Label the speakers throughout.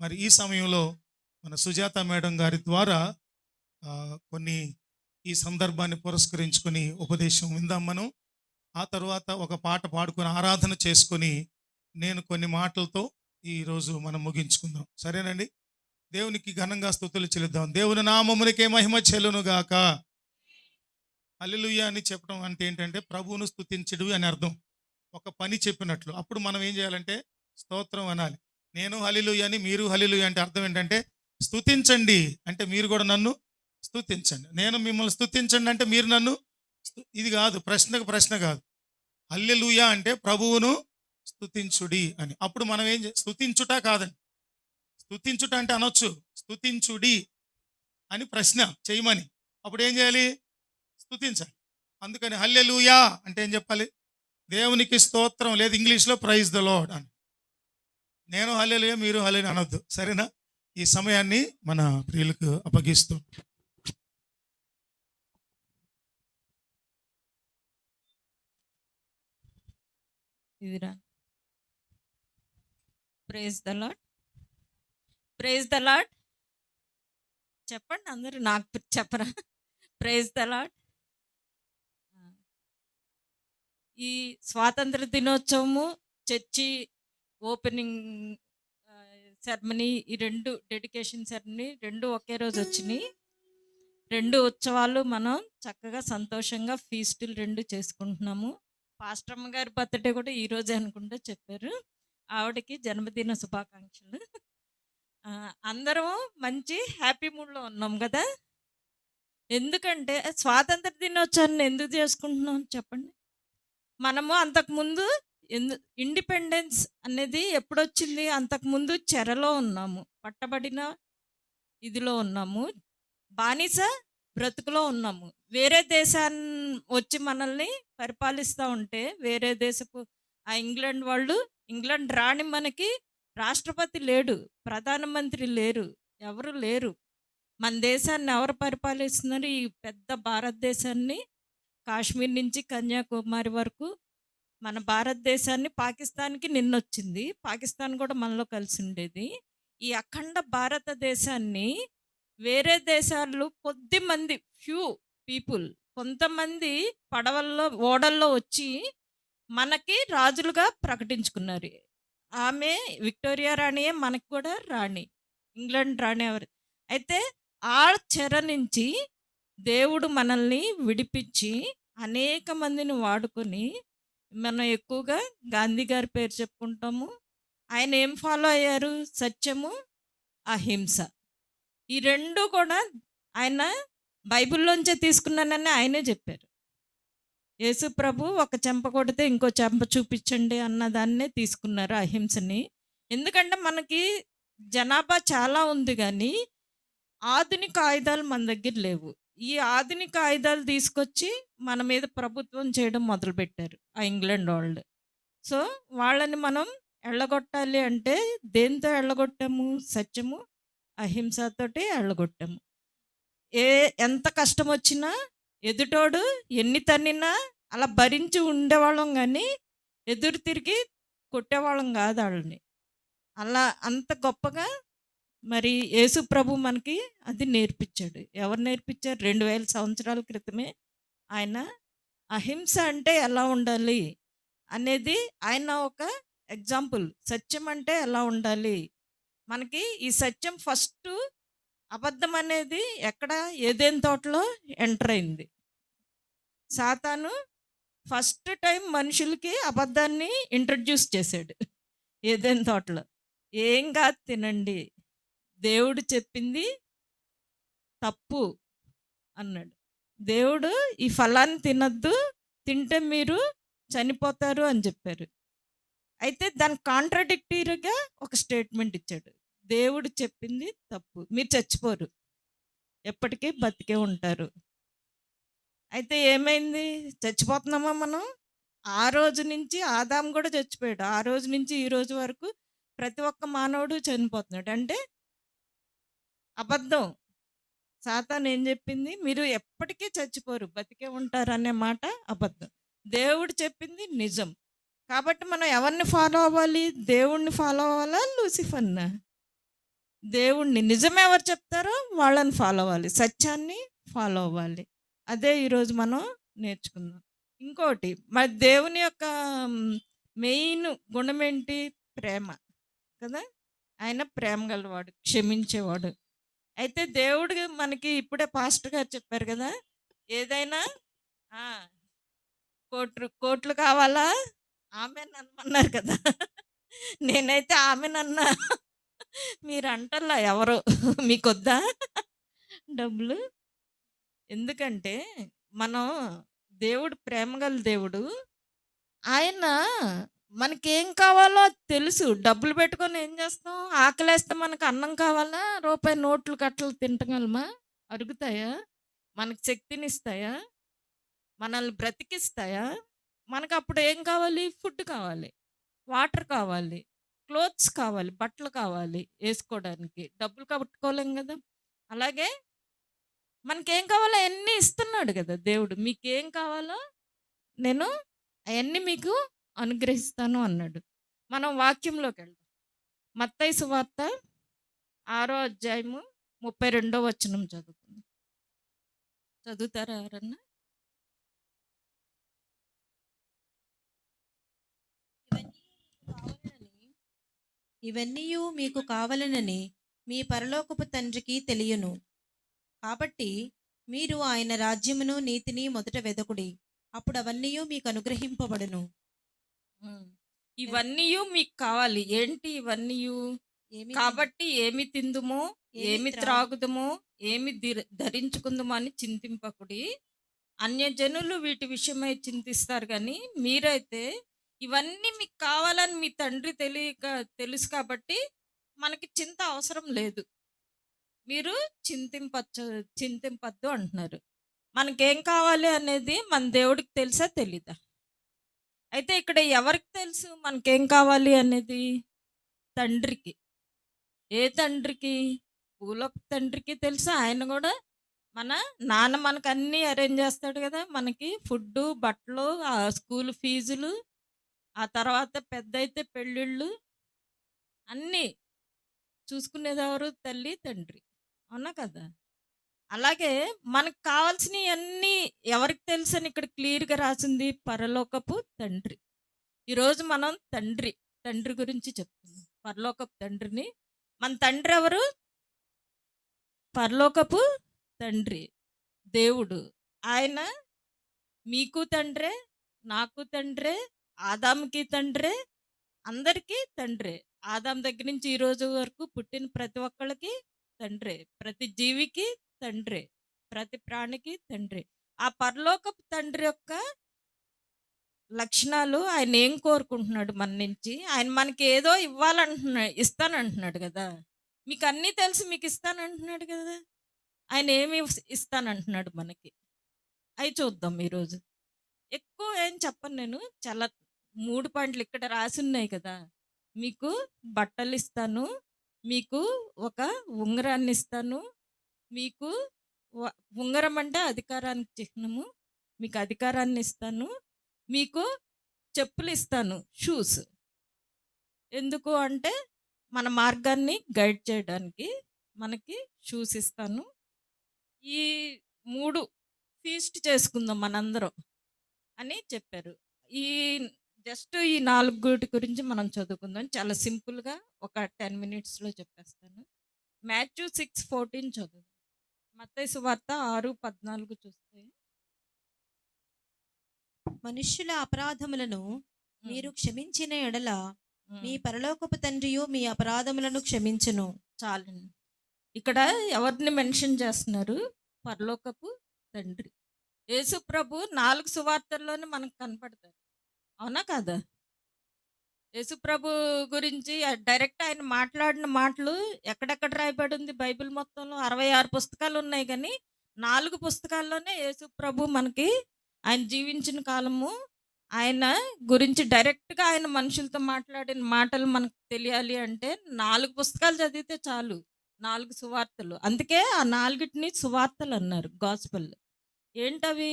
Speaker 1: మరి ఈ సమయంలో మన సుజాత మేడం గారి ద్వారా కొన్ని ఈ సందర్భాన్ని పురస్కరించుకొని ఉపదేశం విందాం మనం. ఆ తర్వాత ఒక పాట పాడుకొని ఆరాధన చేసుకొని నేను కొన్ని మాటలతో ఈరోజు మనం ముగించుకుందాం. సరేనండి. దేవునికి ఘనంగా స్తుతులు చెల్లిద్దాం. దేవుని నామమునికే మహిమ చెల్లును గాక. హల్లెలూయా అని చెప్పడం అంటే ఏంటంటే ప్రభువును స్తుతించడు అని అర్థం. ఒక పని చెప్పినట్లు. అప్పుడు మనం ఏం చేయాలంటే స్తోత్రం అనాలి. నేను హల్లెలూయా అని, మీరు హల్లెలూయా అంటే అర్థం ఏంటంటే స్తుతించండి అంటే మీరు కూడా నన్ను స్తుతించండి. నేను మిమ్మల్ని స్తుతించండి అంటే మీరు నన్ను ఇది కాదు, ప్రశ్నకు ప్రశ్న కాదు. హల్లెలూయా అంటే ప్రభువును స్తుతించుడి అని. అప్పుడు మనం ఏం స్తుతించుట కాదండి. స్తుతించుట అంటే అనొచ్చు, స్తుతించుడి అని ప్రశ్న చేయమని. అప్పుడు ఏం చేయాలి? స్తుతించాలి. అందుకని హల్లెలూయా అంటే ఏం చెప్పాలి? దేవునికి స్తోత్రం, లేదు ఇంగ్లీష్లో ప్రైజ్ ద లార్డ్ అని. నేను హల్లెలూయా, మీరు హల్లెలూయా అనొద్దు. సరేనా? ఈ సమయాన్ని మన ప్రియులకు అప్పగిస్తూ
Speaker 2: ఇదిరా. Praise the lord, praise the lord చెప్పండి అందరూ, నాకు చెప్పరా? Praise the lord. ఈ స్వాతంత్ర దినోత్సవము, చర్చి ఓపెనింగ్ సెరమనీ, ఈ రెండు డెడికేషన్ సెరమనీ రెండు ఒకే రోజు వచ్చినాయి. రెండు ఉత్సవాలు మనం చక్కగా సంతోషంగా ఫీస్టులు రెండు చేసుకుంటున్నాము. పాస్టర్మ్మ గారి బర్త్డే కూడా ఈరోజే అనుకుంటా చెప్పారు. ఆవిడకి జన్మదిన శుభాకాంక్షలు. అందరం మంచి హ్యాపీ మూడ్లో ఉన్నాం కదా. ఎందుకంటే స్వాతంత్ర దినోత్సవాన్ని ఎందుకు చేసుకుంటున్నాం చెప్పండి? మనము అంతకుముందు ఇండిపెండెన్స్ అనేది ఎప్పుడొచ్చింది? అంతకుముందు చెరలో ఉన్నాము, పట్టబడిన ఇదిలో ఉన్నాము, బానిస బ్రతుకులో ఉన్నాము. వేరే దేశాన్ని వచ్చి మనల్ని పరిపాలిస్తూ ఉంటే, వేరే దేశపు ఆ ఇంగ్లాండ్ వాళ్ళు, ఇంగ్లాండ్ రాణి మనకి రాష్ట్రపతి లేడు, ప్రధానమంత్రి లేరు, ఎవరు లేరు. మన దేశాన్ని ఎవరు పరిపాలిస్తున్నారు? ఈ పెద్ద భారతదేశాన్ని కాశ్మీర్ నుంచి కన్యాకుమారి వరకు మన భారతదేశాన్ని పాకిస్తాన్కి నిన్నొచ్చింది. పాకిస్తాన్ కూడా మనలో కలిసి ఉండేది. ఈ అఖండ భారతదేశాన్ని వేరే దేశాలు కొద్ది మంది, ఫ్యూ పీపుల్, కొంతమంది పడవల్లో ఓడల్లో వచ్చి మనకి రాజులుగా ప్రకటించుకున్నారు. ఆమె విక్టోరియా రాణియే మనకు కూడా రాణి, ఇంగ్లాండ్ రాణి ఎవరు. అయితే ఆ చెర నుంచి దేవుడు మనల్ని విడిపించి అనేక మందిని వాడుకొని, మనం ఎక్కువగా గాంధీ గారి పేరు చెప్పుకుంటాము. ఆయన ఏం ఫాలో అయ్యారు? సత్యము, అహింస. ఈ రెండు కూడా ఆయన బైబిల్లోంచే తీసుకున్నానని ఆయనే చెప్పారు. యేసు ప్రభు ఒక చెంప కొడితే ఇంకో చెంప చూపించండి అన్నదాన్నే తీసుకున్నారు, అహింసని. ఎందుకంటే మనకి జనాభా చాలా ఉంది కానీ ఆధునిక ఆయుధాలు మన దగ్గర లేవు. ఈ ఆధునిక ఆయుధాలు తీసుకొచ్చి మన మీద ప్రభుత్వం చేయడం మొదలుపెట్టారు ఆ ఇంగ్లాండ్ వాళ్ళు. సో వాళ్ళని మనం ఎళ్ళగొట్టాలి అంటే దేంతో ఎళ్ళగొట్టాము? సత్యము, అహింసతోటి ఎళ్ళగొట్టాము. ఎంత కష్టం వచ్చినా, ఎదుటోడు ఎన్ని తన్నినా అలా భరించి ఉండేవాళ్ళం కానీ ఎదురు తిరిగి కొట్టేవాళ్ళం కాదు వాళ్ళని. అలా అంత గొప్పగా మరి యేసు ప్రభు మనకి అది నేర్పించాడు. ఎవరు నేర్పించారు? 2000 సంవత్సరాల క్రితమే ఆయన అహింస అంటే ఎలా ఉండాలి అనేది ఆయన ఒక ఎగ్జాంపుల్. సత్యం అంటే ఎలా ఉండాలి మనకి. ఈ సత్యం ఫస్ట్, అబద్ధం అనేది ఎక్కడ? ఏదైనా తోటలో ఎంటర్ అయింది. సాతాను ఫస్ట్ టైం మనుషులకి అబద్ధాన్ని ఇంట్రడ్యూస్ చేశాడు ఏదైనా తోటలో. ఏం కాదు, తినండి, దేవుడు చెప్పింది తప్పు అన్నాడు. దేవుడు ఈ ఫలాన్ని తినద్దు, తింటే మీరు చనిపోతారు అని చెప్పారు. అయితే దానికి కాంట్రాడిక్టరీగా ఒక స్టేట్మెంట్ ఇచ్చాడు. దేవుడు చెప్పింది తప్పు, మీరు చచ్చిపోరు, ఎప్పటికీ బతికే ఉంటారు. అయితే ఏమైంది? చచ్చిపోతున్నామా మనం? ఆ రోజు నుంచి ఆదాము కూడా చచ్చిపోయాడు. ఆ రోజు నుంచి ఈ రోజు వరకు ప్రతి ఒక్క మానవుడు చనిపోతున్నాడు. అంటే అబద్ధం. సాతాను ఏం చెప్పింది? మీరు ఎప్పటికీ చచ్చిపోరు, బతికే ఉంటారు అనే మాట అబద్ధం. దేవుడు చెప్పింది నిజం. కాబట్టి మనం ఎవరిని ఫాలో అవ్వాలి? దేవుణ్ణి ఫాలో అవ్వాలా, లూసిఫర్నా? దేవుణ్ణి నిజమెవరు చెప్తారో వాళ్ళని ఫాలో అవ్వాలి. సత్యాన్ని ఫాలో అవ్వాలి. అదే ఈరోజు మనం నేర్చుకుందాం. ఇంకోటి మరి దేవుని యొక్క మెయిన్ గుణమేంటి? ప్రేమ కదా! ఆయన ప్రేమ గలవాడు, క్షమించేవాడు. అయితే దేవుడు మనకి ఇప్పుడే పాస్టర్ గారు చెప్పారు కదా! ఏదైనా ఆ! కోట్లు కావాలా? ఆమేన్ అనమన్నారు కదా! నేనైతే ఆమేనన్నా. మీరంటల్లా ఎవరు మీకొద్దా డబ్బులు? ఎందుకంటే మనం దేవుడు ప్రేమగల దేవుడు. ఆయన మనకేం కావాలో అది తెలుసు. డబ్బులు పెట్టుకొని ఏం చేస్తాం? ఆకలేస్తే మనకు అన్నం కావాలా? రూపాయి నోట్లు కట్టలు తింటగలమా? అరుగుతాయా? మనకు శక్తినిస్తాయా? మనల్ని బ్రతికిస్తాయా? మనకప్పుడు ఏం కావాలి? ఫుడ్ కావాలి. వాటర్ కావాలి. క్లోత్స్ కావాలి. బట్టలు కావాలి ఏసుకోడానికి. డబ్బులు కట్టుకోలేం గదా! అలాగే మనకేం కావాలో అయన్నీ ఇస్తున్నాడు గదా దేవుడు. మీకేం కావాలో నేను అయన్నీ మీకు అనుగ్రహిస్తాను అన్నాడు. మనం వాక్యంలోకెళ్దాం. మత్తయి సువార్త 6 అధ్యాయము 32 వచనం చదువుకుందాం. చదువుతారా ఎవరన్నా?
Speaker 3: ఇవన్నీయు మీకు కావలెనని మీ పరలోకపు తండ్రికి తెలియను. కాబట్టి మీరు ఆయన రాజ్యమును నీతిని మొదట వెదకుడి, అప్పుడు అవన్నీయు మీకు అనుగ్రహింపబడును.
Speaker 2: హ్మ్. ఇవన్నీయు మీకు కావాలి. ఏంటి ఇవన్నీయు?
Speaker 3: ఏమి
Speaker 2: కాబట్టి ఏమి తిందుమో,
Speaker 3: ఏమి
Speaker 2: ఏమి త్రాగుదుమో, ఏమి ధరించుకుందుమో అని చింతింపకుడి. అన్యజనులు వీటి విషయమై చింతిస్తారు గానీ, మీరైతే ఇవన్నీ మీకు కావాలని మీ తండ్రి తెలుసు కాబట్టి మనకి చింత అవసరం లేదు. మీరు చింతింపద్దు అంటున్నారు. మనకేం కావాలి అనేది మన దేవుడికి తెలుసా? తెలీదా? అయితే ఇక్కడ ఎవరికి తెలుసు మనకేం కావాలి అనేది? తండ్రికి. ఏ తండ్రికి? భూలోక తండ్రికి తెలుసు. ఆయన కూడా మన నాన్న మనకు అన్నీ అరేంజ్ చేస్తాడు కదా! మనకి ఫుడ్డు, బట్టలు, స్కూల్ ఫీజులు, ఆ తర్వాత పెద్దయితే పెళ్ళిళ్ళు అన్నీ చూసుకునేదెవరు? తల్లి, తండ్రి. అవునా కదా! అలాగే మనకు కావాల్సినయన్నీ ఎవరికి తెలుసని ఇక్కడ క్లియర్‌గా రాసింది? పరలోకపు తండ్రి. ఈరోజు మనం తండ్రి గురించి చెప్తున్నాం. పరలోకపు తండ్రిని. మన తండ్రి ఎవరు? పరలోకపు తండ్రి. దేవుడు. ఆయన మీకు తండ్రే, నాకు తండ్రే, ఆదాముకి తండ్రే, అందరికీ తండ్రే. ఆదాం దగ్గర నుంచి ఈ రోజు వరకు పుట్టిన ప్రతి ఒక్కళ్ళకి తండ్రే. ప్రతి జీవికి తండ్రే. ప్రతి ప్రాణికి తండ్రే. ఆ పరలోకపు తండ్రి యొక్క లక్షణాలు ఆయన ఏం కోరుకుంటున్నాడు మన నుంచి? ఆయన మనకి ఏదో ఇస్తానంటున్నాడు కదా! మీకు అన్నీ తెలుసు మీకు ఇస్తానంటున్నాడు కదా! ఆయన ఏమి ఇస్తానంటున్నాడు మనకి? అయి చూద్దాం ఈరోజు. ఎక్కువ ఏం చెప్పను నేను. చాలా 3 పాయింట్లు ఇక్కడ రాసున్నాయి కదా! మీకు బట్టలిస్తాను. మీకు ఒక ఉంగరాన్నిస్తాను. మీకు ఉంగరం అంటే అధికారానికి చిహ్నము. మీకు అధికారాన్నిస్తాను. మీకు చెప్పులిస్తాను. షూస్. ఎందుకు అంటే మన మార్గాన్ని గైడ్ చేయడానికి మనకి షూస్ ఇస్తాను. ఈ 3 ఫీస్ట్ చేసుకుందాం మనందరం అని చెప్పారు. ఈ జస్ట్ ఈ 4 గురించి మనం చదువుకుందాం. చాలా సింపుల్‌గా ఒక 10 మినిట్స్‌లో చెప్పేస్తాను. మాథ్యూ 6:14 చదువు. మత్తయి సువార్త 6:14 చూస్తే
Speaker 3: మనుష్యుల అపరాధములను
Speaker 2: హ్మ్.
Speaker 3: మీరు క్షమించిన ఎడల మీ
Speaker 2: హ్మ్.
Speaker 3: పరలోకపు తండ్రియు మీ అపరాధములను క్షమించును.
Speaker 2: చాలండి. ఇక్కడ ఎవరిని మెన్షన్ చేస్తున్నారు? పరలోకపు తండ్రి. యేసు ప్రభు 4 సువార్తల్లోనే మనకు కనపడతారు. అవునా కాదా? యేసు ప్రభు గురించి డైరెక్ట్ ఆయన మాట్లాడిన మాటలు ఎక్కడెక్కడ రాయబడి ఉంది బైబిల్ మొత్తంలో? 66 పుస్తకాలు ఉన్నాయి కానీ 4 పుస్తకాల్లోనే యేసు ప్రభు మనకి ఆయన జీవించిన కాలము, ఆయన గురించి డైరెక్ట్‌గా ఆయన మనుషులతో మాట్లాడిన మాటలు మనకు తెలియాలి అంటే 4 పుస్తకాలు చదివితే చాలు. 4 సువార్తలు. అందుకే ఆ 4టిని సువార్తలన్నారు. గాస్పెల్. ఏంటవి?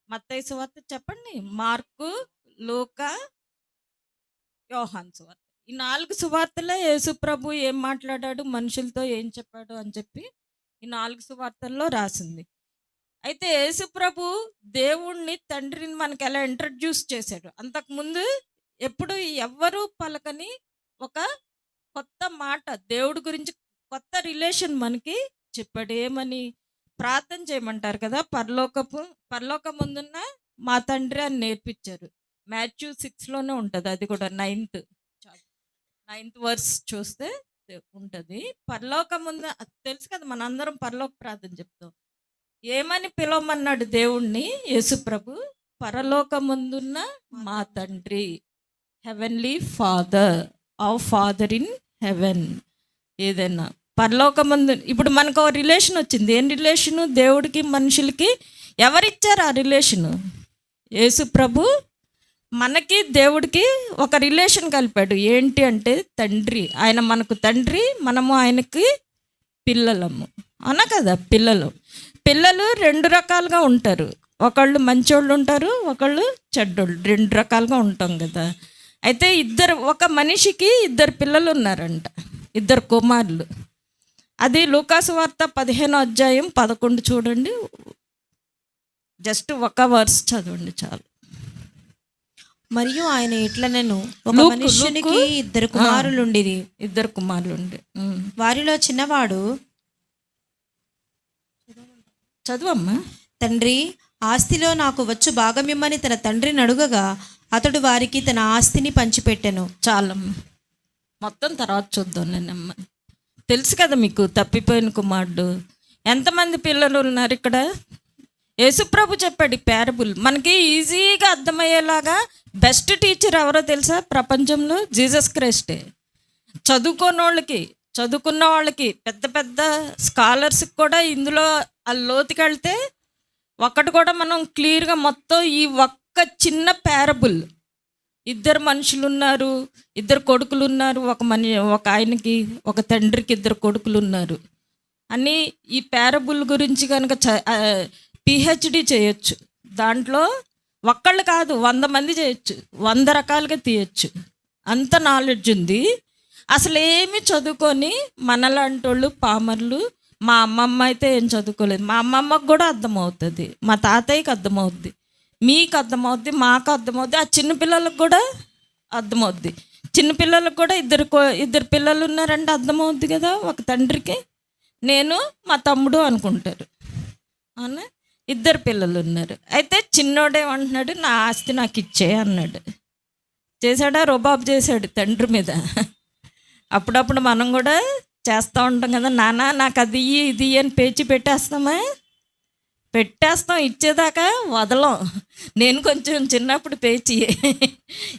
Speaker 2: మత్తయి సువార్త చెప్పండి. మార్కు, లూకా, యోహాను సువార్త. ఈ 4 సువార్తల్లో యేసు ప్రభు ఏం మాట్లాడాడు, మనుషులతో ఏం చెప్పాడు అని చెప్పి ఈ 4 సువార్తల్లో రాసింది. అయితే యేసు ప్రభు దేవుణ్ణి, తండ్రిని మనకి ఎలా ఇంట్రడ్యూస్ చేశాడు. అంతకుముందు ఎప్పుడు ఎవ్వరూ పలకని ఒక కొత్త మాట దేవుడి గురించి, కొత్త రిలేషన్ మనకి చెప్పాడు. ఏమని? ప్రార్థన చేయమంటారు కదా, పరలోకముందున్న మా తండ్రి అని నేర్పించారు. మాథ్యూ 6లోనే ఉంటుంది, అది కూడా 9th వర్స్ చూస్తే ఉంటుంది. పరలోకముందు తెలుసు కదా, మనందరం పరలోక ప్రార్థన చెప్తాం. ఏమని పిలవమన్నాడు దేవుణ్ణి యేసు ప్రభు? పరలోకముందున్న మా తండ్రి, heavenly father, our father in heaven. ఏదైనా పరలోకముందు, ఇప్పుడు మనకు ఒక రిలేషన్ వచ్చింది. ఏం రిలేషను? దేవుడికి మనుషులకి. ఎవరిచ్చారు ఆ రిలేషను? యేసు ప్రభు మనకి దేవుడికి ఒక రిలేషన్ కలిపాడు. ఏంటి అంటే తండ్రి. ఆయన మనకు తండ్రి, మనము ఆయనకి పిల్లలము. అవునా కదా? పిల్లలు 2 రకాలుగా ఉంటారు. ఒకళ్ళు మంచోళ్ళు ఉంటారు, ఒకళ్ళు చెడ్డోళ్ళు. 2 రకాలుగా ఉంటాం కదా. అయితే ఒక మనిషికి 2 పిల్లలు ఉన్నారంట, 2 కుమారులు. అది లూకాసు వార్త 15:11 చూడండి. జస్ట్ ఒక వర్స్ చదవండి చాలు.
Speaker 3: మరియు ఆయన ఇట్లనెను, ఒక
Speaker 2: లూకు,
Speaker 3: మనుష్యునికి 2 కుమారులుండిరి.
Speaker 2: 2 కుమారులుండి.
Speaker 3: వారిలో చిన్నవాడు,
Speaker 2: చదువమ్మా.
Speaker 3: తండ్రి, ఆస్తిలో నాకు వచ్చు భాగమిమ్మని తన తండ్రిని అడుగగా అతడు వారికి తన ఆస్తిని పంచిపెట్టెను.
Speaker 2: చాలమ్మ, మొత్తం తర్వాత చూద్దాం. నేనమ్మ, తెలుసు కదా మీకు తప్పిపోయిన కుమారుడు. ఎంతమంది పిల్లలు ఉన్నారు ఇక్కడ? యేసుప్రభు చెప్పాడు ప్యారబుల్ మనకి ఈజీగా అర్థమయ్యేలాగా. బెస్ట్ టీచర్ ఎవరో తెలుసా ప్రపంచంలో? జీసస్ క్రైస్టే. చదువుకున్న వాళ్ళకి, పెద్ద పెద్ద స్కాలర్స్కి కూడా ఇందులో ఆ లోతుకి వెళ్తే ఒక్కటి కూడా మనం క్లియర్గా మొత్తం ఈ ఒక్క చిన్న ప్యారబుల్, 2 మనుషులు ఉన్నారు, 2 కొడుకులు ఉన్నారు, ఒక ఆయనకి, ఒక తండ్రికి 2 కొడుకులు ఉన్నారు అని ఈ ప్యారబుల్ గురించి కనుక పిహెచ్డి చేయొచ్చు. దాంట్లో ఒక్కళ్ళు కాదు 100 మంది చేయొచ్చు, 100 రకాలుగా తీయచ్చు. అంత నాలెడ్జ్ ఉంది. అసలు ఏమి చదువుకొని మనలాంటి వాళ్ళు పామర్లు. మా అమ్మమ్మ అయితే ఏం చదువుకోలేదు. మా అమ్మమ్మకు కూడా అర్థమవుతుంది, మా తాతయ్యకి అర్థమవుద్ది, మీకు అర్థమవుద్ది, మాకు అర్థమవుద్ది, ఆ చిన్నపిల్లలకు కూడా అర్థమవుద్ది. చిన్నపిల్లలకు కూడా 2 పిల్లలు ఉన్నారంటే అర్థమవుద్ది కదా ఒక తండ్రికి. నేను మా తమ్ముడు అనుకుంటారు. అవునా? 2 పిల్లలు ఉన్నారు. అయితే చిన్నోడేమంటున్నాడు, నా ఆస్తి నాకు ఇచ్చే అన్నాడు. చేశాడా? రొబాబు చేశాడు తండ్రి మీద. అప్పుడప్పుడు మనం కూడా చేస్తూ ఉంటాం కదా, నాన్న నాకు అది ఇది అని పేచి పెట్టేస్తాం, ఇచ్చేదాకా వదలం. నేను కొంచెం చిన్నప్పుడు పేచి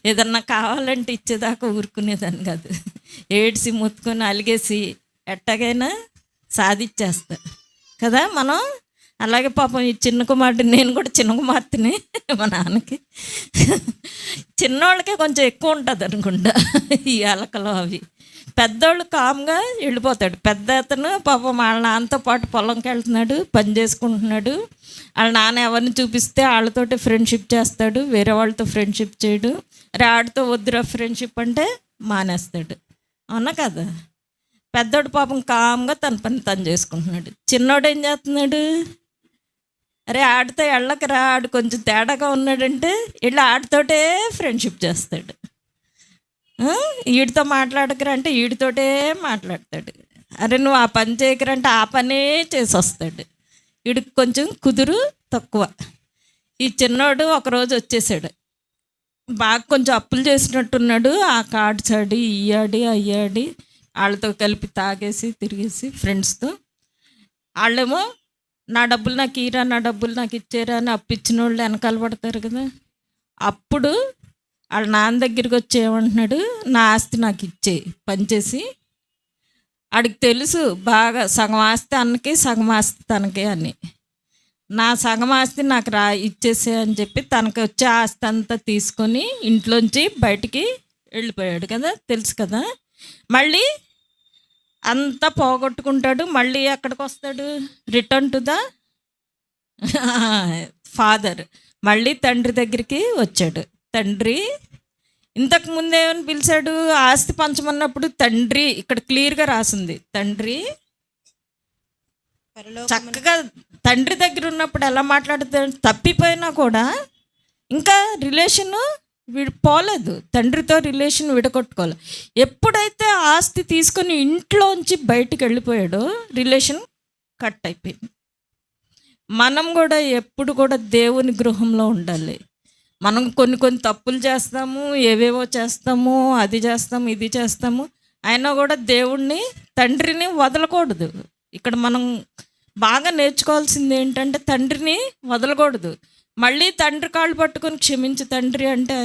Speaker 2: ఏదన్నా కావాలంటే ఇచ్చేదాకా ఊరుకునేదాన్ని కాదు. ఏడ్చి ముత్తుకొని అలిగేసి ఎట్టగైనా సాధించేస్తా కదా మనం. అలాగే పాపం ఈ చిన్న కుమార్తె, నేను కూడా చిన్న కుమార్తెని మా నాన్నకి. చిన్నోళ్ళకే కొంచెం ఎక్కువ ఉంటుంది అనుకుంటా ఈ అలకలు అవి. పెద్దోళ్ళు కామ్గా వెళ్ళిపోతాడు. పెద్ద అతను పాపం వాళ్ళ నాన్నతో పాటు పొలంకి వెళ్తున్నాడు, పని చేసుకుంటున్నాడు. వాళ్ళ నాన్న ఎవరిని చూపిస్తే వాళ్ళతోటి ఫ్రెండ్షిప్ చేస్తాడు, వేరే వాళ్ళతో ఫ్రెండ్షిప్ చేయడు. ఆడితో వద్దురా ఫ్రెండ్షిప్ అంటే మానేస్తాడు. అవునా కదా? పెద్దోడు పాపం కామ్గా తన పని తను చేసుకుంటున్నాడు. చిన్నోడు ఏం చేస్తున్నాడు? ఆడితో వెళ్ళకరా, ఆడు కొంచెం తేడాగా ఉన్నాడంటే వీళ్ళు ఆడితోటే ఫ్రెండ్షిప్ చేస్తాడు. వీడితో మాట్లాడకరా అంటే వీడితోటే మాట్లాడతాడు. నువ్వు ఆ పని చేయకరంటే ఆ పనే చేసి వస్తాడు. వీడికి కొంచెం కుదురు తక్కువ. ఈ చిన్నోడు ఒకరోజు వచ్చేసాడు, బాగా కొంచెం అప్పులు చేసినట్టున్నాడు. ఆ కార్డ్స్ ఆడి అయ్యాడి వాళ్ళతో కలిపి తాగేసి తిరిగేసి ఫ్రెండ్స్తో. వాళ్ళేమో నా డబ్బులు నాకు ఇరా, నా డబ్బులు నాకు ఇచ్చేరా అని అప్పిచ్చిన వాళ్ళు వెనకాల పడతారు కదా. అప్పుడు వాళ్ళ నాన్న దగ్గరికి వచ్చి ఏమంటున్నాడు, నా ఆస్తి నాకు ఇచ్చే పనిచేసి. ఆడికి తెలుసు బాగా, సగం ఆస్తి అన్నకి సగం ఆస్తి తనకి అని. నా సగం ఆస్తి నాకు ఇచ్చేసే అని చెప్పి తనకి వచ్చే ఆస్తి అంతా తీసుకొని ఇంట్లోంచి బయటికి వెళ్ళిపోయాడు కదా, తెలుసు కదా. మళ్ళీ అంతా పోగొట్టుకుంటాడు. మళ్ళీ ఎక్కడికి వస్తాడు? Return to the father. మళ్ళీ తండ్రి దగ్గరికి వచ్చాడు. తండ్రి ఇంతకు ముందు ఏమని పిలిచాడు? ఆస్తి పంచమన్నప్పుడు తండ్రి, ఇక్కడ క్లియర్గా రాసింది తండ్రి. చక్కగా తండ్రి దగ్గర ఉన్నప్పుడు ఎలా మాట్లాడుతాడు? తప్పిపోయినా కూడా ఇంకా రిలేషన్ పోలేదు, తండ్రితో రిలేషన్ విడగొట్టుకోవాలి. ఎప్పుడైతే ఆస్తి తీసుకొని ఇంట్లోంచి బయటికి వెళ్ళిపోయాడో రిలేషన్ కట్ అయిపోయింది. మనం కూడా ఎప్పుడు కూడా దేవుని గృహంలో ఉండాలి. మనం కొన్ని తప్పులు చేస్తాము, ఏవేవో చేస్తాము, అది చేస్తాము, ఇది చేస్తాము, అయినా కూడా దేవుణ్ణి, తండ్రిని వదలకూడదు. ఇక్కడ మనం బాగా నేర్చుకోవాల్సింది ఏంటంటే తండ్రిని వదలకూడదు. మళ్ళీ తండ్రి కాళ్ళు పట్టుకొని క్షమించు తండ్రి అంటే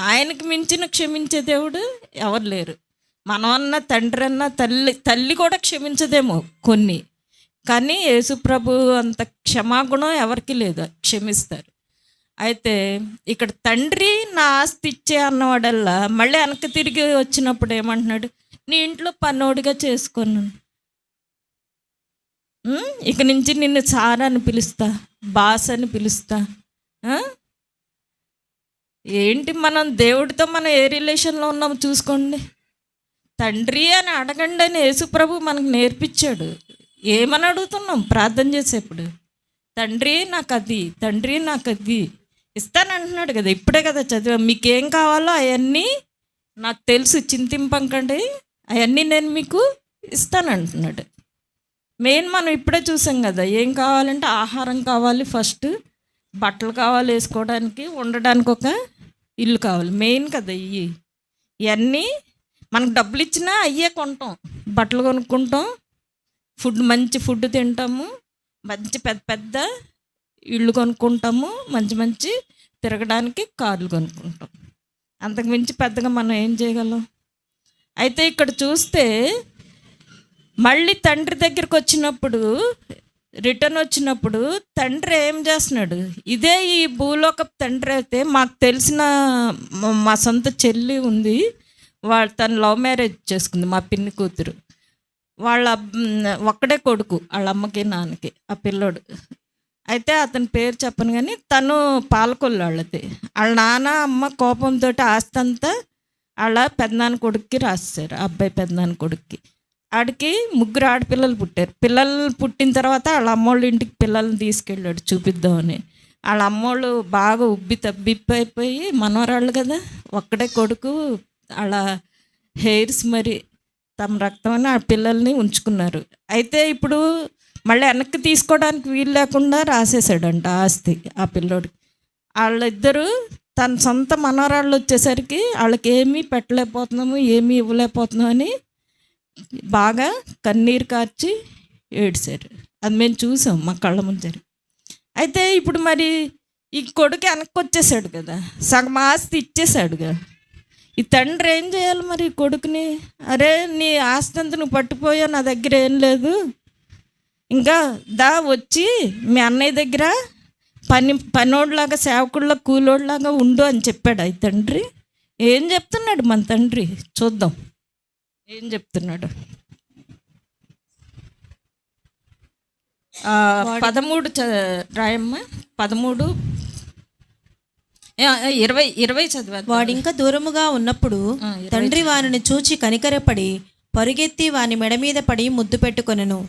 Speaker 2: ఆయనకి మించిన క్షమించే దేవుడు ఎవరు లేరు. మనం అన్న తండ్రి అన్న తల్లి కూడా క్షమించదేమో కొన్ని, కానీ యేసుప్రభు అంత క్షమాగుణం ఎవరికి లేదు, క్షమిస్తారు. అయితే ఇక్కడ తండ్రి నా ఆస్తి ఇచ్చే అన్నవాడల్లా మళ్ళీ వెనక్కి తిరిగి వచ్చినప్పుడు ఏమంటున్నాడు? నీ ఇంట్లో పన్నోడిగా చేసుకున్నాను, ఇక నుంచి నిన్ను సార్ అని పిలుస్తా, బాస్ అని పిలుస్తా. ఏంటి మనం దేవుడితో మనం ఏ రిలేషన్లో ఉన్నామో చూసుకోండి. తండ్రి అని అడగండి అని యేసుప్రభు మనకు నేర్పించాడు. ఏమని అడుగుతున్నాం ప్రార్థన చేసేప్పుడు? తండ్రి నాకు అది, తండ్రి నాకు అది ఇస్తానంటున్నాడు కదా. ఇప్పుడే కదా చదివా, మీకేం కావాలో అవన్నీ నాకు తెలుసు, చింతింపకండి, అవన్నీ నేను మీకు ఇస్తానంటున్నాడు. మెయిన్ మనం ఇప్పుడే చూసాం కదా, ఏం కావాలంటే ఆహారం కావాలి ఫస్ట్, బట్టలు కావాలి వేసుకోవడానికి, ఉండడానికి ఒక ఇల్లు కావాలి, మెయిన్ కదా. ఇవన్నీ మనకు డబ్బులు ఇచ్చినా అయ్యే కొంటాం, బట్టలు కొనుక్కుంటాం, మంచి ఫుడ్ తింటాము, మంచి పెద్ద పెద్ద ఇళ్ళు కొనుక్కుంటాము, మంచి తిరగడానికి కార్లు కొనుక్కుంటాం. అంతకుమించి పెద్దగా మనం ఏం చేయగలం? అయితే ఇక్కడ చూస్తే మళ్ళీ తండ్రి దగ్గరికి వచ్చినప్పుడు, రిటర్న్ వచ్చినప్పుడు తండ్రి ఏం చేస్తున్నాడు? ఇదే ఈ భూలోకపు తండ్రి అయితే, మాకు తెలిసిన మా సొంత చెల్లి ఉంది, తను లవ్ మ్యారేజ్ చేసుకుంది, మా పిన్ని కూతురు. వాళ్ళ ఒక్కడే కొడుకు, వాళ్ళ అమ్మకి నాన్నకి ఆ పిల్లోడు. అయితే అతని పేరు చెప్పను కానీ తను పాలకొల్లు వాళ్ళది. వాళ్ళ నాన్న అమ్మ కోపంతో ఆస్తి అంతా వాళ్ళ పెద్దనాన్న కొడుక్కి రాస్తారు, అబ్బాయి పెద్దనాన్న కొడుక్కి. ఆడికి 3 ఆడపిల్లలు పుట్టారు. పిల్లలు పుట్టిన తర్వాత వాళ్ళ అమ్మోళ్ళ ఇంటికి పిల్లల్ని తీసుకెళ్ళాడు చూపిద్దామని. వాళ్ళ అమ్మోళ్ళు బాగా తబ్బిప్పైపోయి, మనవరాళ్ళు కదా, ఒక్కడే కొడుకు, వాళ్ళ హెయిర్స్ మరి తమ రక్తం అని ఆ పిల్లల్ని ఉంచుకున్నారు. అయితే ఇప్పుడు మళ్ళీ వెనక్కి తీసుకోవడానికి వీలు లేకుండా రాసేసాడంట ఆస్తి ఆ పిల్లోడికి. వాళ్ళిద్దరూ తన సొంత మనవరాళ్ళు వచ్చేసరికి వాళ్ళకి ఏమీ పెట్టలేకపోతున్నాము, ఏమీ ఇవ్వలేకపోతున్నాం అని బాగా కన్నీరు కార్చి ఏడ్చారు. అది మేము చూసాం మా కళ్ళ ముందర. అయితే ఇప్పుడు మరి ఈ కొడుకు వెనక్కి వచ్చేసాడు కదా, సగం ఆస్తి ఇచ్చేసాడుగా. ఈ తండ్రి ఏం చేయాలి మరి కొడుకుని? అరే నీ ఆస్తి అంతా నువ్వు పట్టుపోయా, నా దగ్గర ఏం లేదు, ఇంకా వచ్చి మీ అన్నయ్య దగ్గర పనోడ్లాగా, సేవకుళ్ళ కూలోడ్లాగా ఉండు అని చెప్పాడు ఈ తండ్రి. ఏం చెప్తున్నాడు మన తండ్రి? చూద్దాం ఏం చెప్తున్నాడు. 13 రాయమ్మ, 13 20 చదివా.
Speaker 3: వాడింకా దూరముగా ఉన్నప్పుడు తండ్రి వానిని చూచి కనికరపడి పరుగెత్తి వాని మెడ మీద పడి ముద్దు పెట్టుకొనెను.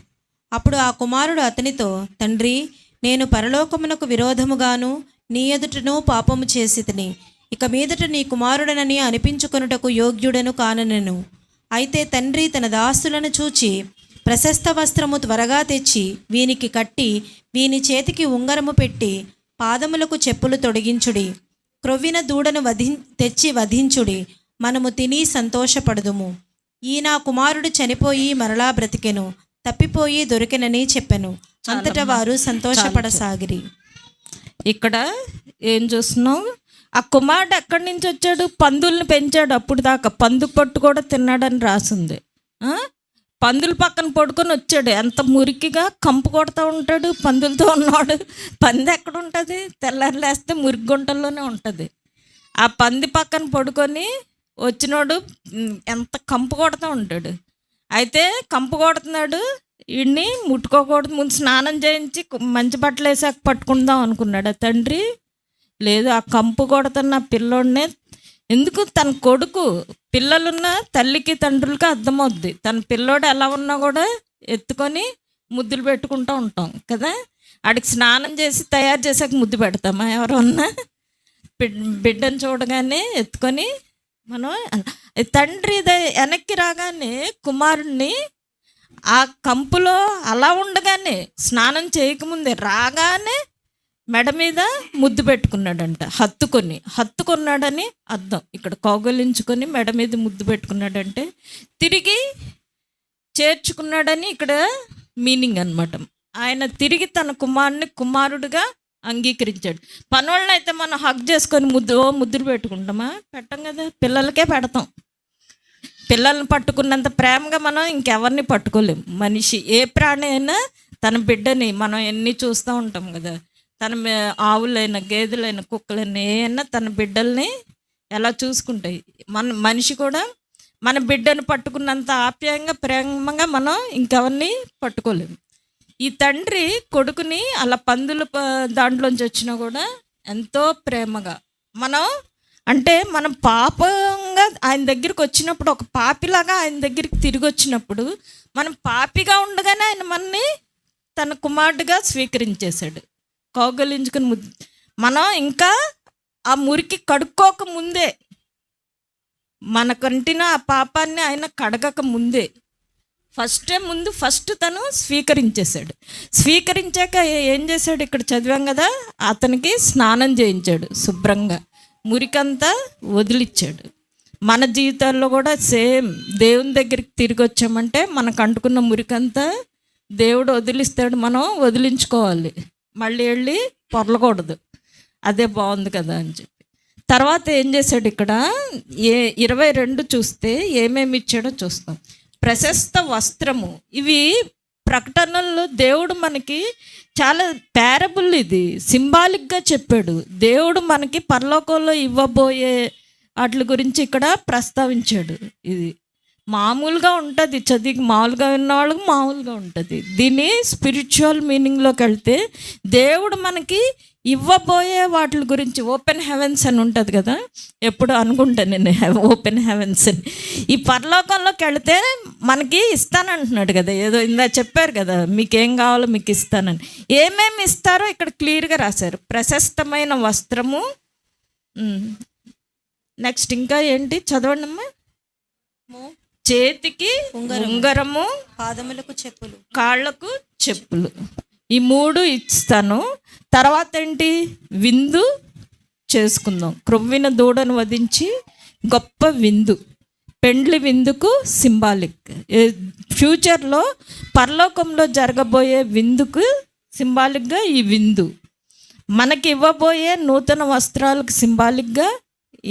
Speaker 3: అప్పుడు ఆ కుమారుడు అతనితో, తండ్రి, నేను పరలోకమునకు విరోధముగాను నీ ఎదుటను పాపము చేసి తిని, ఇక మీదట నీ కుమారుడనని అనిపించుకొనుటకు యోగ్యుడను కాననెను. అయితే తండ్రి తన దాసులను చూచి ప్రశస్త వస్త్రము త్వరగా తెచ్చి వీనికి కట్టి, వీని చేతికి ఉంగరము పెట్టి, పాదములకు చెప్పులు తొడిగించుడి, క్రొవ్విన దూడను తెచ్చి వధించుడి, మనము తిని సంతోషపడుదుము. ఈ నా కుమారుడు చనిపోయి మరలా బ్రతికెను, తప్పిపోయి దొరికెనని చెప్పెను. అంతటా వారు సంతోషపడసాగిరి.
Speaker 2: ఇక్కడ ఏం చూస్తున్నావు? ఆ కుమారుడు ఎక్కడి నుంచి వచ్చాడు? పందుల్ని పెంచాడు. అప్పుడు దాకా పందు పట్టు కూడా తిన్నాడని రాసింది. పందుల పక్కన పడుకొని వచ్చాడు. ఎంత మురికిగా కంపు కొడుతూ ఉంటాడు పందులతో ఉన్నాడు. పంది ఎక్కడ ఉంటుంది? తెల్లారులేస్తే మురికి గుంటల్లోనే ఉంటుంది. ఆ పంది పక్కన పడుకొని వచ్చినోడు ఎంత కంపు కొడుతూ ఉంటాడు. అయితే కంపు కొడుతున్నాడు, వీడిని ముట్టుకోకూడదు, ముందు స్నానం చేయించి మంచి బట్టలు వేసాక పట్టుకుందాం అనుకున్నాడు ఆ తండ్రి. లేదు, ఆ కంపు కొడుతున్న పిల్లోడినే ఎందుకు తన కొడుకు, పిల్లలున్న తల్లికి తండ్రులకి అర్థమవుద్ది. తన పిల్లోడు ఎలా ఉన్నా కూడా ఎత్తుకొని ముద్దులు పెట్టుకుంటూ ఉంటాం కదా. ఆడికి స్నానం చేసి తయారు చేసాక ముద్దు పెడతామా ఎవరన్నా? బిడ్డను చూడగానే ఎత్తుకొని మనం తండ్రి వెనక్కి రాగానే కుమారుణ్ణి ఆ కంపులో అలా ఉండగానే స్నానం చేయకముందే రాగానే మెడ మీద ముద్దు పెట్టుకున్నాడంట. హత్తుకున్నాడని అర్థం. ఇక్కడ కౌగలించుకొని మెడ మీద ముద్దు పెట్టుకున్నాడంటే తిరిగి చేర్చుకున్నాడని ఇక్కడ మీనింగ్ అన్నమాట. ఆయన తిరిగి తన కుమారుడిగా అంగీకరించాడు. పనోళ్ళని అయితే మనం హగ్ చేసుకొని ముద్దులు పెట్టుకుంటామా? పెట్టం కదా. పిల్లలకే పెడతాం. పిల్లల్ని పట్టుకున్నంత ప్రేమగా మనం ఇంకెవరిని పట్టుకోలేం. మనిషి ఏ ప్రాణి అయినా తన బిడ్డని మనం ఎన్ని చూస్తూ ఉంటాం కదా. తన ఆవులైనా గేదెలైనా కుక్కలైనా ఏమైనా తన బిడ్డల్ని ఎలా చూసుకుంటాయి. మనిషి కూడా మన బిడ్డను పట్టుకున్నంత ఆప్యాయంగా ప్రేమగా మనం ఇంకెవరిని పట్టుకోలేము. ఈ తండ్రి కొడుకుని అలా పందుల దాంట్లోంచి వచ్చినా కూడా ఎంతో ప్రేమగా మనం పాపంగా ఆయన దగ్గరికి వచ్చినప్పుడు, ఒక పాపిలాగా ఆయన దగ్గరికి తిరిగి వచ్చినప్పుడు, మనం పాపిగా ఉండగానే ఆయన మనని తన కుమారుడిగా స్వీకరించేశాడు. కౌగలించుకుని మనం ఇంకా ఆ మురికి కడుక్కోక ముందే, మన కంటిన ఆ పాపాన్ని ఆయన కడగక ముందే ఫస్ట్ తను స్వీకరించేశాడు. స్వీకరించాక ఏం చేశాడు? ఇక్కడ చదివాం కదా, అతనికి స్నానం చేయించాడు. శుభ్రంగా మురికంతా వదిలిచ్చాడు. మన జీవితాల్లో కూడా సేమ్. దేవుని దగ్గరికి తిరిగి వచ్చామంటే మనకు అంటుకున్న మురికంతా దేవుడు వదిలిస్తాడు. మనం వదిలించుకోవాలి, మళ్ళీ వెళ్ళి పొరలకూడదు. అదే బాగుంది కదా అని చెప్పి తర్వాత ఏం చేశాడు? ఇక్కడ 22 చూస్తే ఏమేమి ఇచ్చాడో చూస్తాం. ప్రశస్త వస్త్రము. ఇవి ప్రకటనల్లో దేవుడు మనకి చాలా ప్యారబుల్, ఇది సింబాలిక్గా చెప్పాడు. దేవుడు మనకి పరలోకంలో ఇవ్వబోయే వాటి గురించి ఇక్కడ ప్రస్తావించాడు. ఇది మామూలుగా ఉంటుంది, చదివి మామూలుగా విన్న వాళ్ళకి మామూలుగా ఉంటుంది. దీన్ని స్పిరిచువల్ మీనింగ్లోకి వెళ్తే దేవుడు మనకి ఇవ్వబోయే వాటి గురించి, ఓపెన్ హెవెన్స్ అని ఉంటుంది కదా, ఎప్పుడు అనుకుంటాను నేను ఓపెన్ హెవెన్స్ అని. ఈ పరలోకంలోకి వెళితే మనకి ఇస్తానంటున్నాడు కదా. ఏదో ఇందా చెప్పారు కదా, మీకేం కావాలో మీకు ఇస్తానని. ఏమేమి ఇస్తారో ఇక్కడ క్లియర్గా రాశారు. ప్రశస్తమైన వస్త్రము, నెక్స్ట్ ఇంకా ఏంటి చదవండి అమ్మా. చేతికి ఉంగరము,
Speaker 3: పాదములకు చెప్పులు,
Speaker 2: కాళ్ళకు చెప్పులు. ఈ 3 ఇస్తాను. తర్వాత ఏంటి? విందు చేసుకుందాం. క్రొవ్విన దూడను వధించి గొప్ప విందు, పెండ్లి విందుకు సింబాలిక్. ఫ్యూచర్లో పరలోకంలో జరగబోయే విందుకు సింబాలిక్గా ఈ విందు. మనకి ఇవ్వబోయే నూతన వస్త్రాలకు సింబాలిక్గా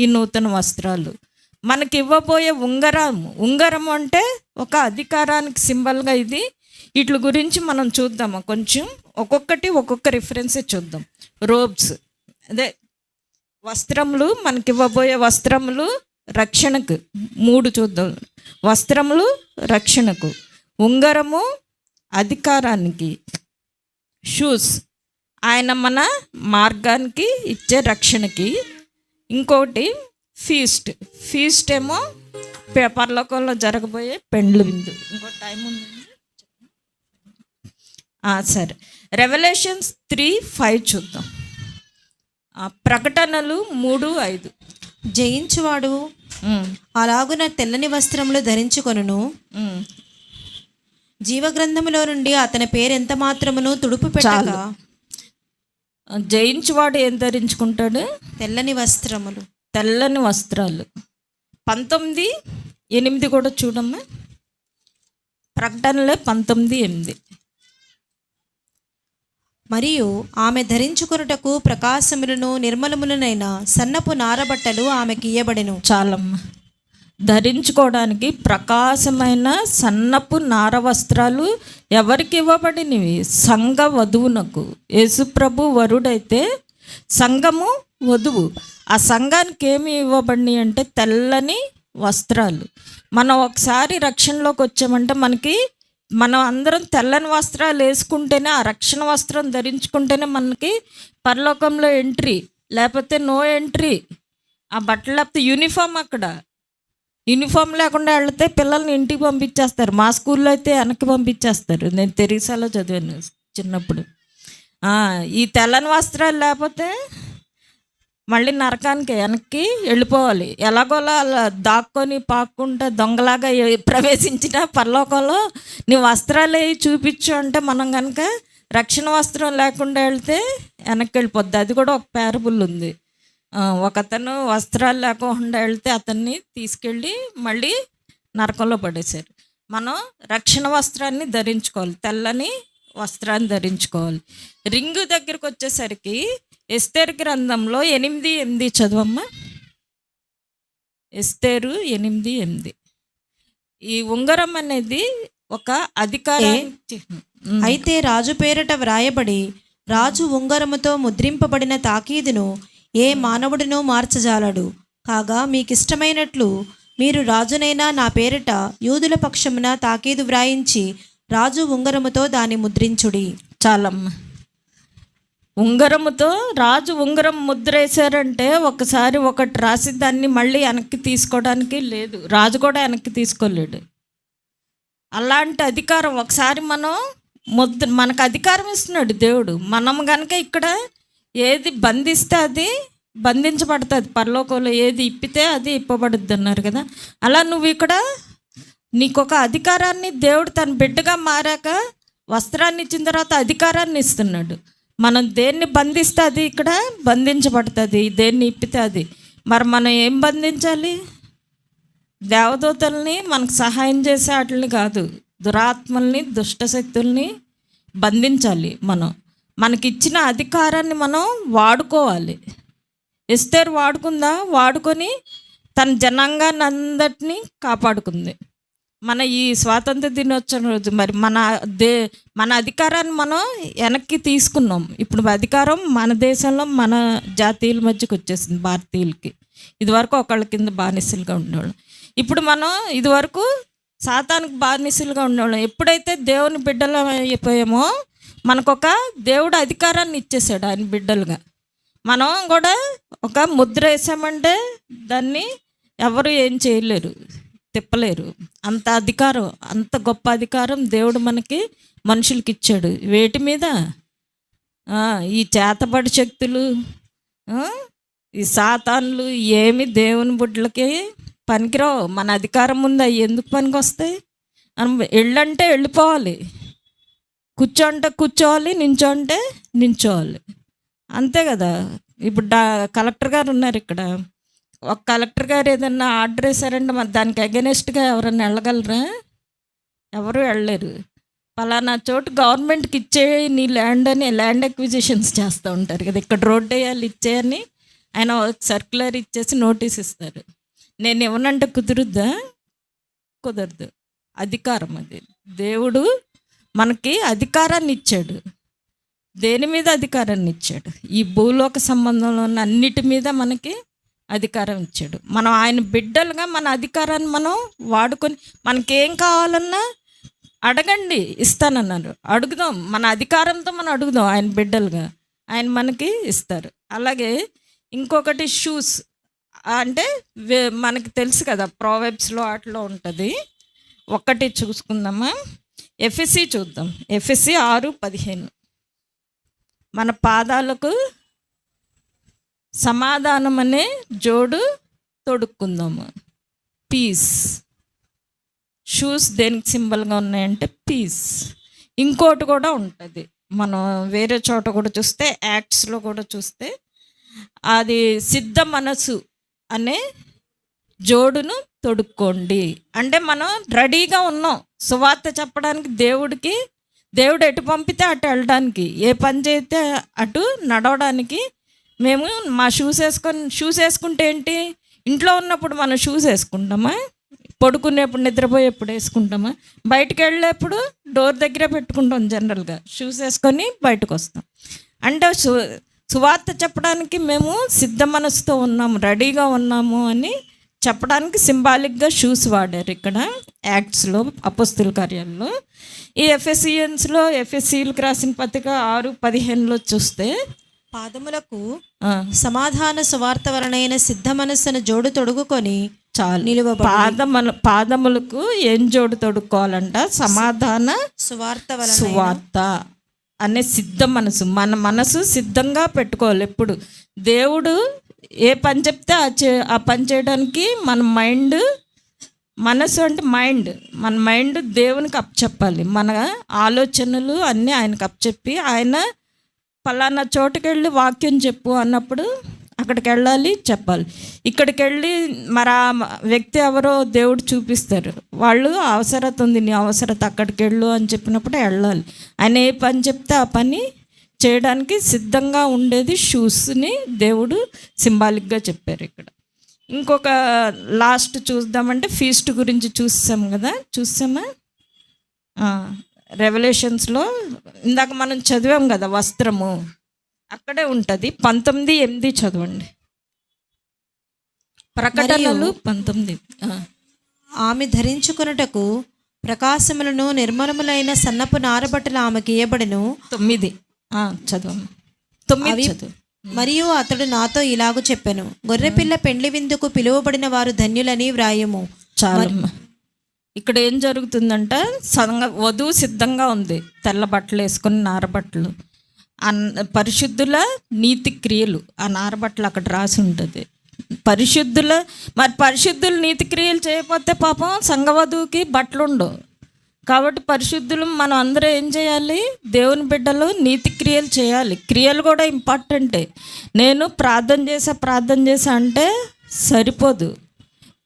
Speaker 2: ఈ నూతన వస్త్రాలు. మనకి ఇవ్వబోయే ఉంగరం అంటే ఒక అధికారానికి సింబల్గా ఇది. వీటి గురించి మనం చూద్దాము కొంచెం. ఒక్కొక్క రిఫరెన్స్ చూద్దాం. రోబ్స్, అదే వస్త్రములు, మనకి ఇవ్వబోయే వస్త్రములు రక్షణకు. 3 చూద్దాం. వస్త్రములు రక్షణకు, ఉంగరము అధికారానికి, షూస్ ఆయన మన మార్గానికి ఇచ్చే రక్షణకి, ఇంకోటి ఫీస్ట్ ఏమో పరలోకంలో జరగబోయే పెండ్లు విందు. ఇంకో టైం ఉందండి, సరే. రెవల్యూషన్స్ 3:5 చూద్దాం. ప్రకటనలు 3:5.
Speaker 3: జయించువాడు అలాగున తెల్లని వస్త్రములు ధరించుకొనును, జీవగ్రంథములో నుండి అతని పేరు ఎంత మాత్రమును తుడుపు పెట్టక.
Speaker 2: జయించువాడు ఏం ధరించుకుంటాడు?
Speaker 3: తెల్లని వస్త్రములు,
Speaker 2: తెల్లని వస్త్రాలు. 19:8 కూడా చూడమ్మా. ప్రకటనలో 19:8.
Speaker 3: మరియు ఆమె ధరించుకొనుటకు ప్రకాశములను నిర్మలములనైన సన్నపు నారబట్టలు ఆమెకి ఇయ్యబడెను.
Speaker 2: చాలమ్మ. ధరించుకోవడానికి ప్రకాశమైన సన్నపు నార వస్త్రాలు ఎవరికి ఇవ్వబడినవి? సంఘ వధువునకు. యేసుప్రభు వరుడైతే సంఘము వధువు. ఆ సంఘానికి ఏమి ఇవ్వబడినాయి అంటే తెల్లని వస్త్రాలు. మనం ఒకసారి రక్షణలోకి వచ్చామంటే మనం అందరం తెల్లని వస్త్రాలు వేసుకుంటేనే, ఆ రక్షణ వస్త్రం ధరించుకుంటేనే మనకి పరలోకంలో ఎంట్రీ, లేకపోతే నో ఎంట్రీ. ఆ బట్టలు లేకపోతే యూనిఫామ్ అక్కడ యూనిఫామ్ లేకుండా వెళ్తే పిల్లల్ని ఇంటికి పంపించేస్తారు. మా స్కూల్లో అయితే వెనక్కి పంపించేస్తారు. నేను తెరీసాలో చదివాను చిన్నప్పుడు. ఈ తెల్లని వస్త్రాలు లేకపోతే మళ్ళీ నరకానికి వెనక్కి వెళ్ళిపోవాలి. ఎలాగోలా అలా దాక్కొని పాక్కుంటా దొంగలాగా ప్రవేశించిన పరలోకంలో నీ వస్త్రాలు చూపించు అంటే మనం కనుక రక్షణ వస్త్రం లేకుండా వెళ్తే వెనక్కి వెళ్ళిపోద్ది. అది కూడా ఒక పారబుల్ ఉంది. ఒకతను వస్త్రాలు లేకుండా వెళ్తే అతన్ని తీసుకెళ్ళి మళ్ళీ నరకంలో పడేశారు. మనం రక్షణ వస్త్రాన్ని ధరించుకోవాలి, తెల్లని వస్త్రాన్ని ధరించుకోవాలి. రింగు దగ్గరికి వచ్చేసరికి ఎస్తేరు గ్రంథంలో 8:8 చదవమ్మా. ఎస్తేరు 8:8. ఈ ఉంగరం అనేది ఒక అధికారానికి చిహ్నం.
Speaker 3: అయితే రాజు పేరట వ్రాయబడి రాజు ఉంగరముతో ముద్రింపబడిన తాకీదును ఏ మానవుడినో మార్చజాలడు. కాగా మీకిష్టమైనట్లు మీరు రాజునైనా నా పేరిట యూదుల పక్షమున తాకీదు వ్రాయించి రాజు ఉంగరముతో దాన్ని ముద్రించుడి.
Speaker 2: చాలమ్మా. ఉంగరముతో రాజు ఉంగరం ముద్ర వేశారంటే ఒకసారి ఒకటి రాసి దాన్ని మళ్ళీ వెనక్కి తీసుకోవడానికి లేదు. రాజు కూడా వెనక్కి తీసుకోలేడు. అలాంటి అధికారం ఒకసారి మనం మనకు అధికారం ఇస్తున్నాడు దేవుడు. మనం కనుక ఇక్కడ ఏది బంధిస్తే అది బంధించబడుతుంది. పరలోకంలో ఏది ఇప్పితే అది ఇప్పబడుద్ది అన్నారు కదా. అలా నువ్వు ఇక్కడ నీకొక అధికారాన్ని దేవుడు తన బిడ్డగా మారాక వస్త్రాన్ని ఇచ్చిన తర్వాత అధికారాన్ని ఇస్తున్నాడు. మనం దేన్ని బంధిస్తే అది ఇక్కడ బంధించబడుతుంది, దేన్ని ఇప్పితే అది. మరి మనం ఏం బంధించాలి? దేవదూతల్ని మనకు సహాయం చేసే వాటిని కాదు, దురాత్మల్ని దుష్టశక్తుల్ని బంధించాలి. మనకిచ్చిన అధికారాన్ని మనం వాడుకోవాలి. ఎస్తేరు వాడుకుందా? వాడుకొని తన జనాంగాన్ని అందరినీ కాపాడుకుంది. మన ఈ స్వాతంత్ర దినోత్సవం రోజు మరి మన అధికారాన్ని మనం వెనక్కి తీసుకున్నాం. ఇప్పుడు అధికారం మన దేశంలో మన జాతీయుల మధ్యకి వచ్చేసింది, భారతీయులకి. ఇదివరకు ఒకళ్ళ కింద బానిసలుగా ఉండేవాళ్ళం. ఇప్పుడు మనం ఇదివరకు సాతానికి బానిసలుగా ఉండేవాళ్ళం. ఎప్పుడైతే దేవుని బిడ్డలు అయిపోయామో మనకొక దేవుడు అధికారాన్ని ఇచ్చేసాడు ఆయన బిడ్డలుగా. మనం కూడా ఒక ముద్ర వేసామంటే దాన్ని ఎవరు ఏం చేయలేరు, తిప్పలేరు. అంత అధికారం, అంత గొప్ప అధికారం దేవుడు మనకి మనుషులకి ఇచ్చాడు. వేటి మీద? ఈ చేతబడి శక్తులు, ఈ సాతాన్లు ఏమి దేవుని బిడ్డలకి పనికిరావు. మన అధికారం ముందు అవి ఎందుకు పనికి వస్తాయి? మనం వెళ్ళంటే వెళ్ళిపోవాలి, కూర్చోంటే కూర్చోవాలి, నించోంటే నించోవాలి, అంతే కదా. ఇప్పుడు కలెక్టర్ గారు ఉన్నారు ఇక్కడ. ఒక కలెక్టర్ గారు ఏదన్నా ఆర్డర్ వేశారంటే మరి దానికి అగెనెస్ట్గా ఎవరన్నా వెళ్ళగలరా? ఎవరు వెళ్ళలేరు. పలానా చోటు గవర్నమెంట్కి ఇచ్చే నీ ల్యాండ్ అని ల్యాండ్ అక్విజిషన్స్ చేస్తూ ఉంటారు కదా. ఇక్కడ రోడ్డు వేయాలి ఇచ్చేయని ఆయన సర్క్యులర్ ఇచ్చేసి నోటీస్ ఇస్తారు. నేను ఇవ్వనంటే కుదురుద్దా? కుదరదు. అధికారం అది. దేవుడు మనకి అధికారాన్ని ఇచ్చాడు. దేని మీద అధికారాన్ని ఇచ్చాడు? ఈ భూలోక సంబంధంలో ఉన్న అన్నిటి మీద మనకి అధికారం ఇచ్చాడు. మనం ఆయన బిడ్డలుగా మన అధికారాన్ని మనం వాడుకొని మనకేం కావాలన్నా అడగండి ఇస్తానన్నారు. అడుగుదాం, మన అధికారంతో మనం అడుగుదాం. ఆయన బిడ్డలుగా ఆయన మనకి ఇస్తారు. అలాగే ఇంకొకటి షూస్ అంటే మనకి తెలుసు కదా, ప్రోవెబ్స్లో వాటిలో ఉంటుంది. ఒక్కటి చూసుకుందామా. ఎఫెసీ చూద్దాం. ఎఫెసీ 6:15. మన పాదాలకు సమాధానం అనే జోడు తొడుక్కుందాము. పీస్. షూస్ దేనికి సింబల్గా ఉన్నాయంటే పీస్. ఇంకోటి కూడా ఉంటుంది, మనం వేరే చోట కూడా చూస్తే, యాక్ట్స్లో కూడా చూస్తే, అది సిద్ధ మనసు అనే జోడును తొడుక్కోండి. అంటే మనం రెడీగా ఉన్నాం సువార్త చెప్పడానికి. దేవుడు ఎటు పంపితే అటు వెళ్ళడానికి, ఏ పని చేస్తే అటు నడవడానికి మేము మా షూస్ వేసుకుంటే ఏంటి? ఇంట్లో ఉన్నప్పుడు మనం షూస్ వేసుకుంటామా? పడుకునేప్పుడు, నిద్రపోయేప్పుడు వేసుకుంటామా? బయటకు వెళ్ళేప్పుడు డోర్ దగ్గర పెట్టుకుంటాం జనరల్గా. షూస్ వేసుకొని బయటకు వస్తాం. అంటే సువార్త చెప్పడానికి మేము సిద్ధ మనసుతో ఉన్నాము, రెడీగా ఉన్నాము అని చెప్పడానికి సింబాలిక్గా షూస్ వాడారు ఇక్కడ యాక్ట్స్లో, అపోస్తుల కార్యాల్లో. ఈ ఎఫెసీలకు రాసిన పత్రిక 6:15 చూస్తే,
Speaker 3: పాదములకు
Speaker 2: ఆ,
Speaker 3: సమాధాన సువార్త వలనైన సిద్ధ మనస్సును జోడు తొడుగుకొని
Speaker 2: చాలు.
Speaker 3: నిలువబడి
Speaker 2: పాదములకు ఏం జోడు తొడుక్కోవాలంట? సమాధాన
Speaker 3: సువార్త వలన
Speaker 2: సువార్త అనే సిద్ధ మనసు. మన మనసు సిద్ధంగా పెట్టుకోవాలి ఎప్పుడు. దేవుడు ఏ పని చెప్తే ఆ పని చేయడానికి మన మనసు అంటే మన మైండ్ దేవునికి అప్పచెప్పాలి. మన ఆలోచనలు అన్నీ ఆయనకు అప్పచెప్పి, ఆయన పలానా చోటుకి వెళ్ళి వాక్యం చెప్పు అన్నప్పుడు అక్కడికి వెళ్ళాలి, చెప్పాలి. ఇక్కడికి వెళ్ళి మరి ఆ వ్యక్తి ఎవరో దేవుడు చూపిస్తారు. వాళ్ళు అవసరత ఉంది, నీ అవసరత, అక్కడికి వెళ్ళు అని చెప్పినప్పుడు వెళ్ళాలి. ఆయన ఏ పని చెప్తే ఆ పని చేయడానికి సిద్ధంగా ఉండేది షూస్ని దేవుడు సింబాలిక్గా చెప్పారు ఇక్కడ. ఇంకొక లాస్ట్ చూద్దామంటే ఫీస్ట్ గురించి చూసామా? రెవల్యూషన్స్లో ఇందాక మనం చదివాం కదా, వస్త్రము అక్కడే ఉంటుంది. 19:8 చదవండి. ప్రకటనలు 19.
Speaker 3: ఆమె ధరించుకొనుటకు ప్రకాశములను నిర్మలములైన సన్నపు నారబట్టలు ఆమెకి ఇయ్యబడెను.
Speaker 2: 9 చదవమ్మా. 9 చదువు.
Speaker 3: మరియు అతడు నాతో ఇలాగూ చెప్పెను, గొర్రెపిల్ల పెండ్లి విందుకు పిలువబడిన వారు ధన్యులని వ్రాయము.
Speaker 2: చాలమ్మా. ఇక్కడ ఏం జరుగుతుందంట, వధువు సిద్ధంగా ఉంది, తెల్ల బట్టలు వేసుకొని నారబట్టలు, పరిశుద్ధుల నీతి క్రియలు, ఆ నారబట్టలు అక్కడ రాసి ఉంటుంది. పరిశుద్ధులు నీతి క్రియలు చేయకపోతే పాపం సంఘవధువుకి బట్టలు ఉండవు. కాబట్టి పరిశుద్ధులు మనం అందరూ ఏం చేయాలి? దేవుని బిడ్డలు నీతి క్రియలు చేయాలి. క్రియలు కూడా ఇంపార్టెంటే. నేను ప్రార్థన చేసా అంటే సరిపోదు,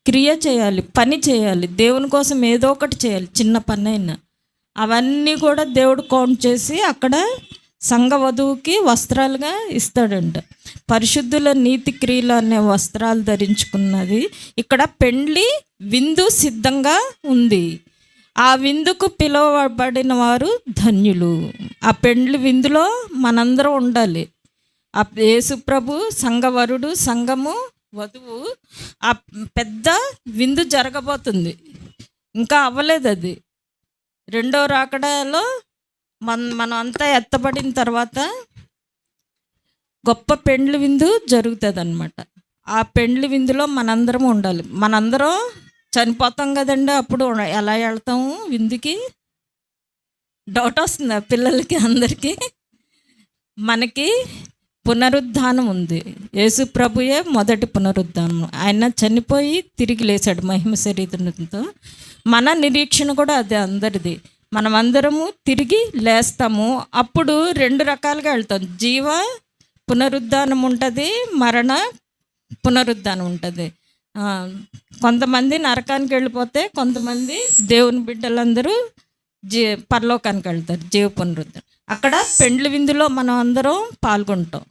Speaker 2: క్రియ చేయాలి, పని చేయాలి, దేవుని కోసం ఏదో ఒకటి చేయాలి, చిన్న పని అయినా. అవన్నీ కూడా దేవుడు కౌంట్ చేసి అక్కడ సంఘ వధువుకి వస్త్రాలుగా ఇస్తాడంట. పరిశుద్ధుల నీతి క్రియలు అనే వస్త్రాలు ధరించుకున్నది. ఇక్కడ పెండ్లి విందు సిద్ధంగా ఉంది. ఆ విందుకు పిలువబడిన వారు ధన్యులు. ఆ పెండ్లి విందులో మనందరం ఉండాలి. ఆ యేసు ప్రభు, సంఘవరుడు, సంఘము, వధువు, ఆ పెద్ద విందు జరగబోతుంది. ఇంకా అవ్వలేదు అది. రెండో రాకడలో మనం అంతా ఎత్తబడిన తర్వాత గొప్ప పెండ్లి విందు జరుగుతుంది అన్నమాట. ఆ పెండ్లి విందులో మనందరం ఉండాలి. మనందరం చనిపోతాం కదండి, అప్పుడు ఎలా వెళ్తాము విందుకి? డౌట్ వస్తుంది పిల్లలకి అందరికీ. మనకి పునరుద్ధానం ఉంది. యేసు ప్రభుయే మొదటి పునరుద్ధానం. ఆయన చనిపోయి తిరిగి లేచాడు మహిమ శరీరంతో. మన నిరీక్షణ కూడా అదే అందరిది. మనమందరము తిరిగి లేస్తాము. అప్పుడు 2 రకాలుగా వెళ్తాం. జీవ పునరుద్ధానం ఉంటుంది, మరణ పునరుద్ధానం ఉంటుంది. కొంతమంది నరకానికి వెళ్ళిపోతే, కొంతమంది దేవుని బిడ్డలందరూ పరలోకానికి వెళ్తారు, జీవ పునరుద్ధానం. అక్కడ పెండ్లి విందులో మనం అందరం పాల్గొంటాం.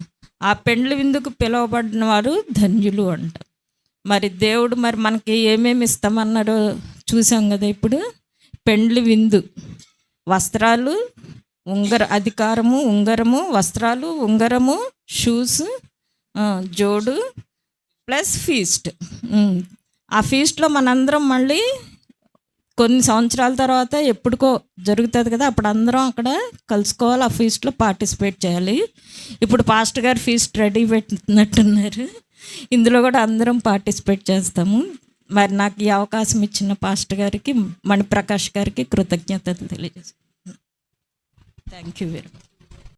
Speaker 2: ఆ పెండ్లి విందుకు పిలువబడిన వారు ధన్యులు అంటాం. మరి దేవుడు మనకి ఏమేమి ఇస్తామన్నారో చూసాం కదా. ఇప్పుడు పెండ్లి విందు, వస్త్రాలు, అధికారము, ఉంగరము, వస్త్రాలు, ఉంగరము, షూస్, జోడు ప్లస్ ఫీస్ట్. ఆ ఫీస్ట్లో మనందరం మళ్ళీ కొన్ని సంవత్సరాల తర్వాత ఎప్పుడుకో జరుగుతుంది కదా, అప్పుడు అందరం అక్కడ కలుసుకోవాలి, ఆ ఫీస్ట్లో పార్టిసిపేట్ చేయాలి. ఇప్పుడు పాస్టర్ గారు ఫీస్ట్ రెడీ పెట్టినట్టున్నారు. ఇందులో కూడా అందరం పార్టిసిపేట్ చేస్తాము. మరి నాకు ఈ అవకాశం ఇచ్చిన పాస్టర్ గారికి, మణిప్రకాష్ గారికి కృతజ్ఞతలు తెలియజేస్తాను. Thank you very much.